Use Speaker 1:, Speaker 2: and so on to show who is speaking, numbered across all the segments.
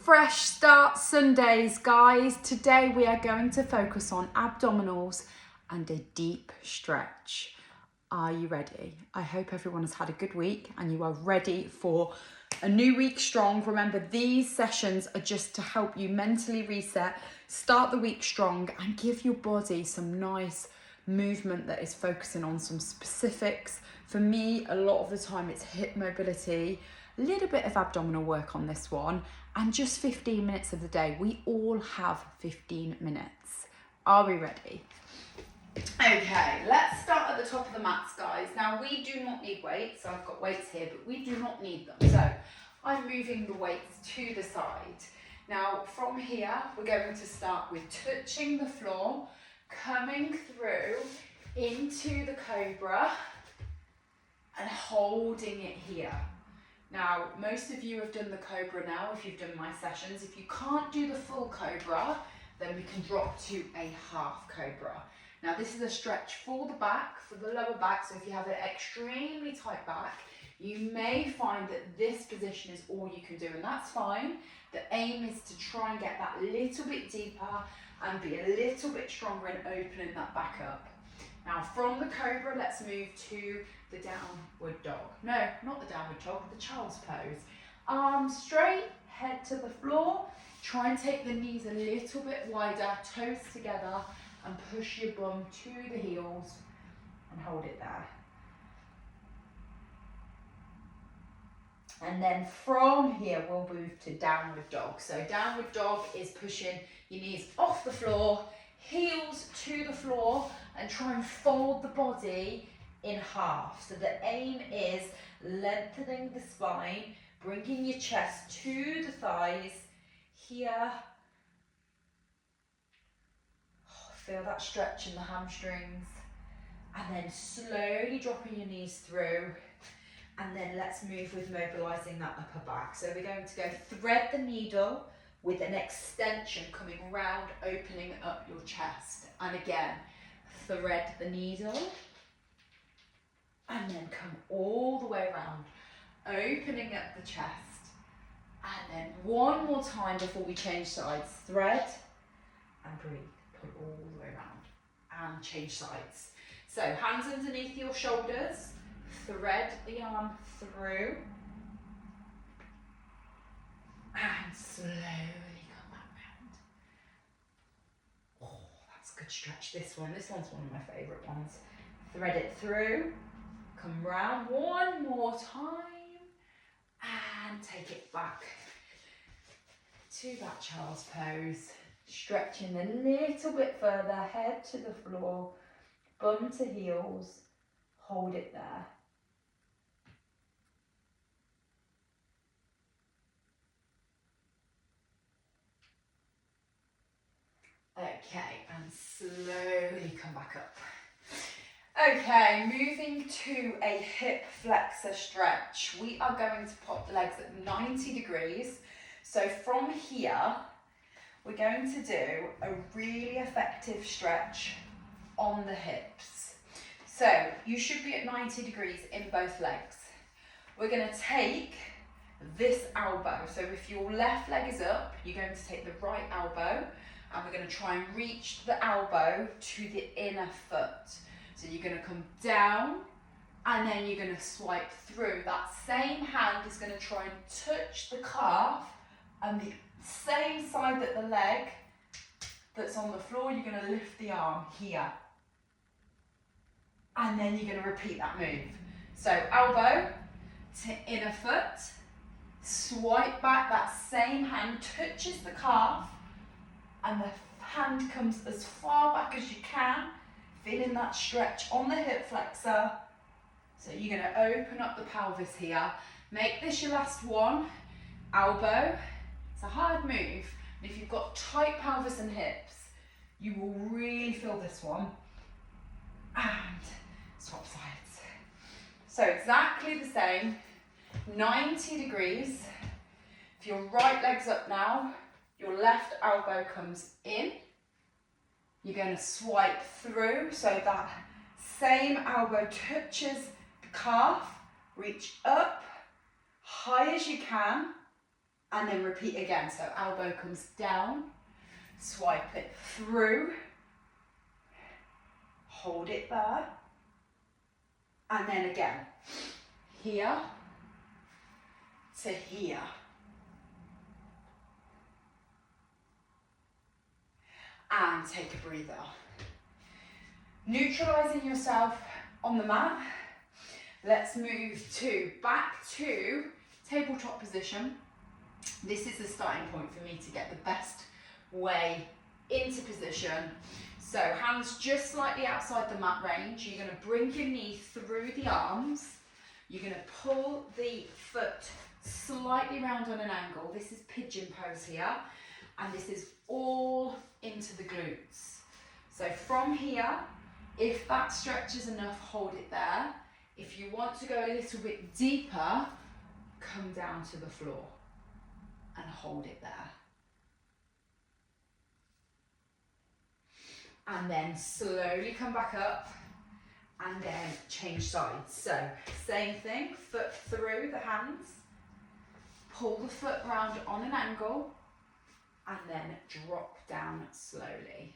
Speaker 1: Fresh Start Sundays, guys. Today we are going to focus on abdominals and a deep stretch. Are you ready? I hope everyone has had a good week and you are ready for a new week strong. Remember, these sessions are just to help you mentally reset, start the week strong and give your body some nice movement that is focusing on some specifics. For me, a lot of the time it's hip mobility, a little bit of abdominal work on this one, and just 15 minutes of the day. We all have 15 minutes. Are we ready? Okay, let's start at the top of the mats, guys. Now, we do not need weights. I've got weights here, but we do not need them. So I'm moving the weights to the side. Now, from here, we're going to start with touching the floor, coming through into the cobra and holding it here. Now, most of you have done the cobra now if you've done my sessions. If you can't do the full cobra, then we can drop to a half cobra. Now, this is a stretch for the back, for the lower back. So if you have an extremely tight back, you may find that this position is all you can do, and that's fine. The aim is to try and get that little bit deeper and be a little bit stronger in opening that back up. Now, from the cobra, let's move to the downward dog. No, not the downward dog, the child's pose. Arms straight, head to the floor. Try and take the knees a little bit wider, toes together, and push your bum to the heels and hold it there. And then from here, we'll move to downward dog. So downward dog is pushing your knees off the floor, heels to the floor, and try and fold the body in half. So the aim is lengthening the spine, bringing your chest to the thighs here. Feel that stretch in the hamstrings. And then slowly dropping your knees through. And then let's move with mobilizing that upper back. So we're going to go thread the needle with an extension coming round, opening up your chest. And again, thread the needle. And then come all the way around, opening up the chest. And then one more time before we change sides. Thread and breathe. Pull all the way around and change sides. So hands underneath your shoulders. Thread the arm through. And slowly come back round. Oh, that's a good stretch, this one's one of my favourite ones. Thread it through. Come round one more time and take it back to that child's pose. Stretching a little bit further, head to the floor, bum to heels, hold it there. Okay, and slowly come back up. Okay, moving to a hip flexor stretch. We are going to pop the legs at 90 degrees. So from here, we're going to do a really effective stretch on the hips. So you should be at 90 degrees in both legs. We're going to take this elbow. So if your left leg is up, you're going to take the right elbow, and we're going to try and reach the elbow to the inner foot. So you're going to come down and then you're going to swipe through. That same hand is going to try and touch the calf, and the same side that the leg that's on the floor, you're going to lift the arm here. And then you're going to repeat that move. So elbow to inner foot, swipe back, that same hand touches the calf, and the hand comes as far back as you can, feeling that stretch on the hip flexor. So you're going to open up the pelvis here. Make this your last one. Elbow. It's a hard move. And if you've got tight pelvis and hips, you will really feel this one. And swap sides. So exactly the same. 90 degrees. If your right leg's up now, your left elbow comes in. You're going to swipe through so that same elbow touches the calf. Reach up, high as you can, And then repeat again. So elbow comes down, swipe it through, hold it there, and then again, here to here. And take a breather. Neutralizing yourself on the mat. Let's move back to tabletop position. This is the starting point for me to get the best way into position. So hands just slightly outside the mat range. You're going to bring your knee through the arms. You're going to pull the foot slightly round on an angle. This is pigeon pose here. And this is all into the glutes. So from here, if that stretches enough, hold it there. If you want to go a little bit deeper, come down to the floor and hold it there. And then slowly come back up and then change sides. So same thing, foot through the hands, pull the foot round on an angle, and then drop down slowly.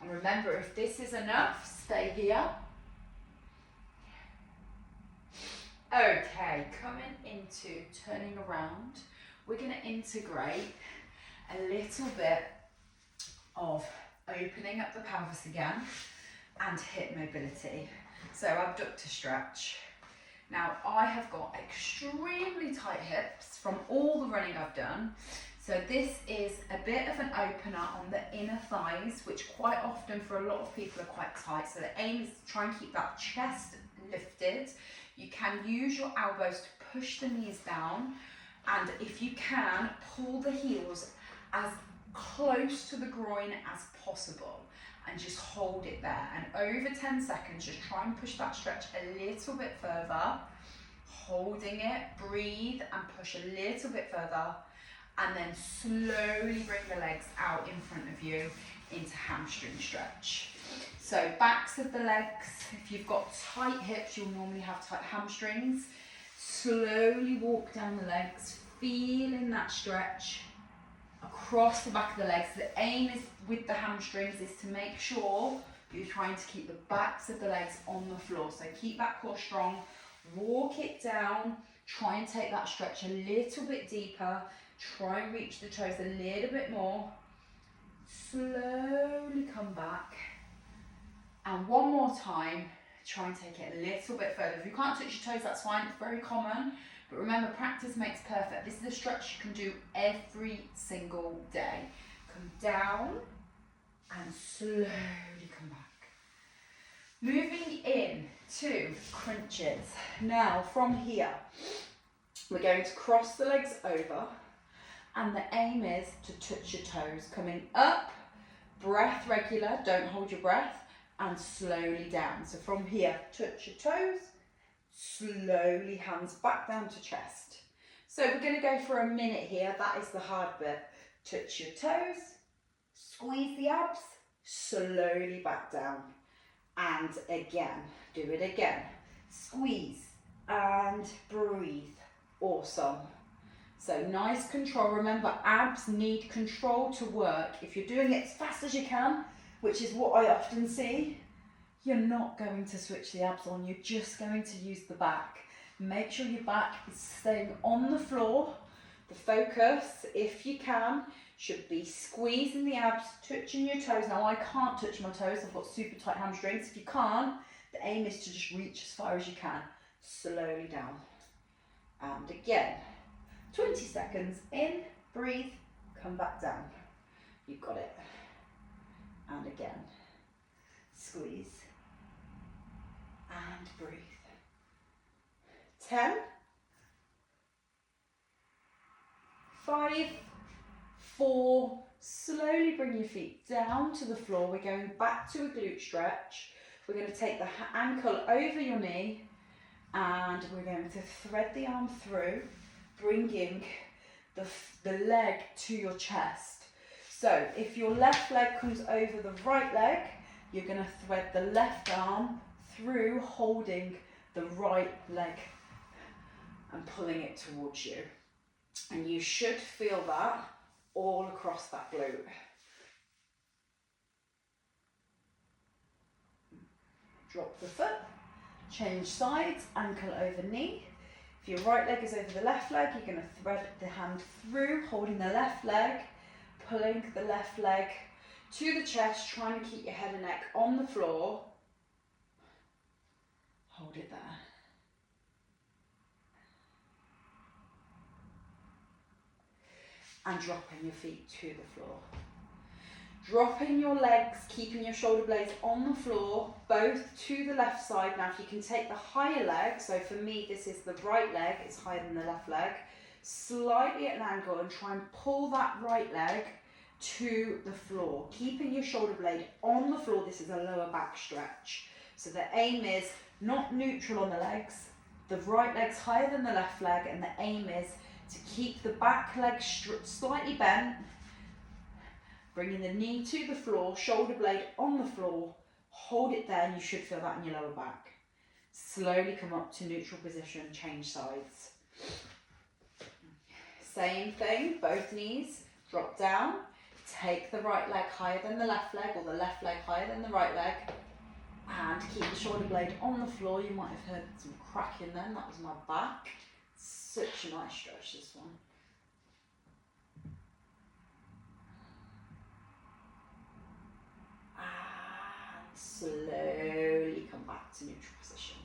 Speaker 1: And remember, if this is enough, stay here. Okay, coming into turning around, we're going to integrate a little bit of opening up the pelvis again and hip mobility. So abductor stretch. Now I have got extremely tight hips from all the running I've done. So this is a bit of an opener on the inner thighs, which quite often for a lot of people are quite tight. So the aim is to try and keep that chest lifted. You can use your elbows to push the knees down, and if you can, pull the heels as close to the groin as possible and just hold it there. And over 10 seconds, just try and push that stretch a little bit further, holding it, breathe and push a little bit further, and then slowly bring the legs out in front of you into hamstring stretch. So backs of the legs, if you've got tight hips, you'll normally have tight hamstrings. Slowly walk down the legs, feeling that stretch across the back of the legs. The aim is with the hamstrings is to make sure you're trying to keep the backs of the legs on the floor. So keep that core strong, walk it down, try and take that stretch a little bit deeper, try and reach the toes a little bit more, slowly come back, and one more time, try and take it a little bit further. If you can't touch your toes, that's fine, it's very common. But remember, practice makes perfect. This is a stretch you can do every single day. Come down and slowly come back. Moving in to crunches. Now from here, we're going to cross the legs over, and the aim is to touch your toes. Coming up, breath regular, don't hold your breath, and slowly down. So from here, touch your toes, slowly hands back down to chest. So we're going to go for a minute here. That is the hard bit. Touch your toes, squeeze the abs, slowly back down. And again, do it again. Squeeze and breathe. Awesome. So nice control. Remember, abs need control to work. If you're doing it as fast as you can, which is what I often see, you're not going to switch the abs on, you're just going to use the back. Make sure your back is staying on the floor. The focus, if you can, should be squeezing the abs, touching your toes. Now I can't touch my toes, I've got super tight hamstrings. If you can't, the aim is to just reach as far as you can. Slowly down. And again, 20 seconds in, breathe, come back down. You've got it. And again, squeeze and breathe. 10, 5, 4, slowly bring your feet down to the floor. We're going back to a glute stretch. We're going to take the ankle over your knee and we're going to thread the arm through, bringing the leg to your chest. So if your left leg comes over the right leg, you're going to thread the left arm through, holding the right leg and pulling it towards you. And you should feel that all across that glute. Drop the foot, change sides, ankle over knee. If your right leg is over the left leg, you're going to thread the hand through, holding the left leg, pulling the left leg to the chest, trying to keep your head and neck on the floor. Hold it there. And dropping your feet to the floor. Dropping your legs, keeping your shoulder blades on the floor, both to the left side. Now, if you can take the higher leg, so for me, this is the right leg, it's higher than the left leg, slightly at an angle and try and pull that right leg to the floor. Keeping your shoulder blade on the floor, this is a lower back stretch. So the aim is not neutral on the legs, the right leg's higher than the left leg, and the aim is to keep the back leg slightly bent, bringing the knee to the floor, shoulder blade on the floor, hold it there, and you should feel that in your lower back. Slowly come up to neutral position, change sides. Same thing, both knees, drop down, take the right leg higher than the left leg, or the left leg higher than the right leg, and keep the shoulder blade on the floor. You might have heard some cracking then, that was my back. Such a nice stretch, this one. Slowly come back to neutral position.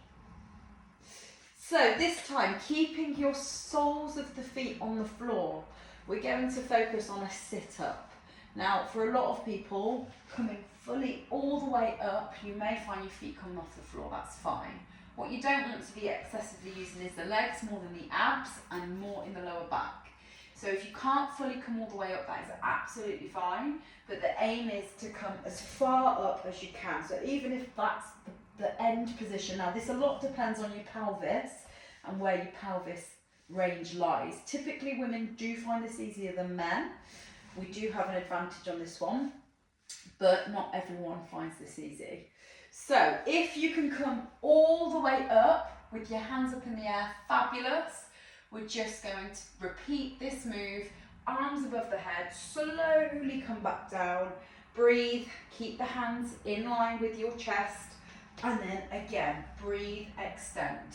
Speaker 1: So this time, keeping your soles of the feet on the floor, we're going to focus on a sit-up. Now, for a lot of people, coming fully all the way up, you may find your feet coming off the floor, that's fine. What you don't want to be excessively using is the legs more than the abs and more in the lower back. So if you can't fully come all the way up, that is absolutely fine, but the aim is to come as far up as you can. So even if that's the end position, now this a lot depends on your pelvis and where your pelvis range lies. Typically women do find this easier than men. We do have an advantage on this one, but not everyone finds this easy. So if you can come all the way up with your hands up in the air, fabulous. We're just going to repeat this move, arms above the head, slowly come back down, breathe, keep the hands in line with your chest, and then again, breathe, extend.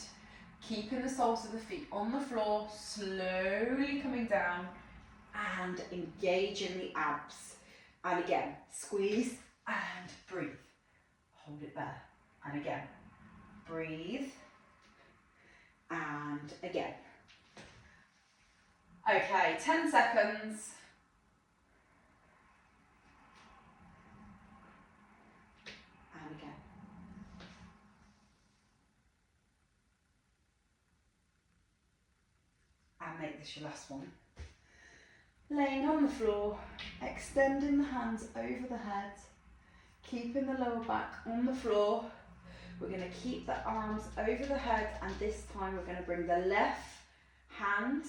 Speaker 1: Keeping the soles of the feet on the floor, slowly coming down, and engaging the abs. And again, squeeze and breathe. Hold it there. And again, breathe, and again. Okay, 10 seconds. And again. And make this your last one. Laying on the floor, extending the hands over the head, keeping the lower back on the floor. We're going to keep the arms over the head, and this time we're going to bring the left hand,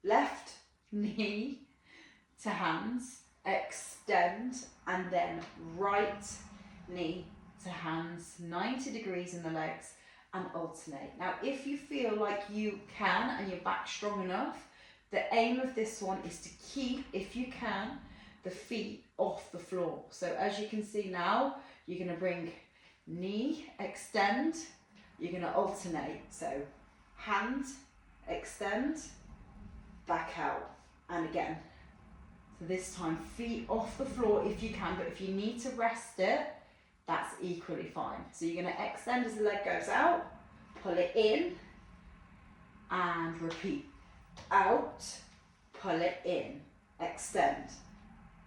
Speaker 1: left knee to hands, extend, and then right knee to hands, 90 degrees in the legs, and alternate. Now, if you feel like you can and your back's strong enough, the aim of this one is to keep, if you can, the feet off the floor. So as you can see now, you're going to bring knee, extend, you're going to alternate. So hand, extend, back out, and again. So this time, feet off the floor if you can, but if you need to rest it, that's equally fine. So you're going to extend as the leg goes out, pull it in, and repeat. Out, pull it in, extend.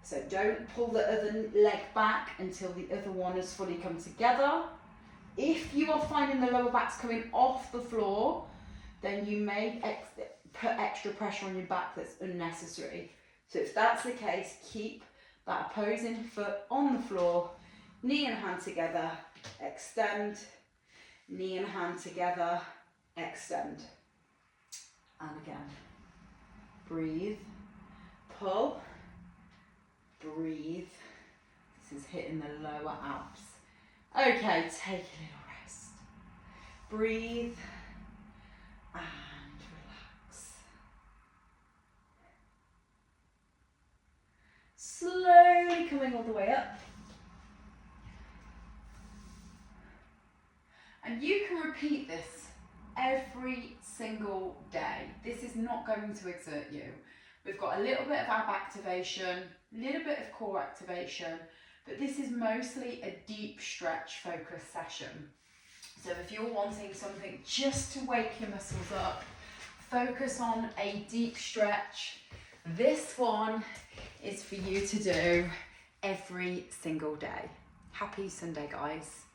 Speaker 1: So don't pull the other leg back until the other one has fully come together. If you are finding the lower back's coming off the floor, then you may put extra pressure on your back that's unnecessary. So if that's the case, keep that opposing foot on the floor, knee and hand together, extend, knee and hand together, extend, and again. breathe, pull, breathe. This is hitting the lower abs. Okay, take a little rest. Breathe and relax. Slowly coming all the way up. And you can repeat this every single day. This is not going to exert you. We've got a little bit of ab activation, a little bit of core activation, but this is mostly a deep stretch focus session. So if you're wanting something just to wake your muscles up, focus on a deep stretch. This one is for you to do every single day. Happy Sunday, guys.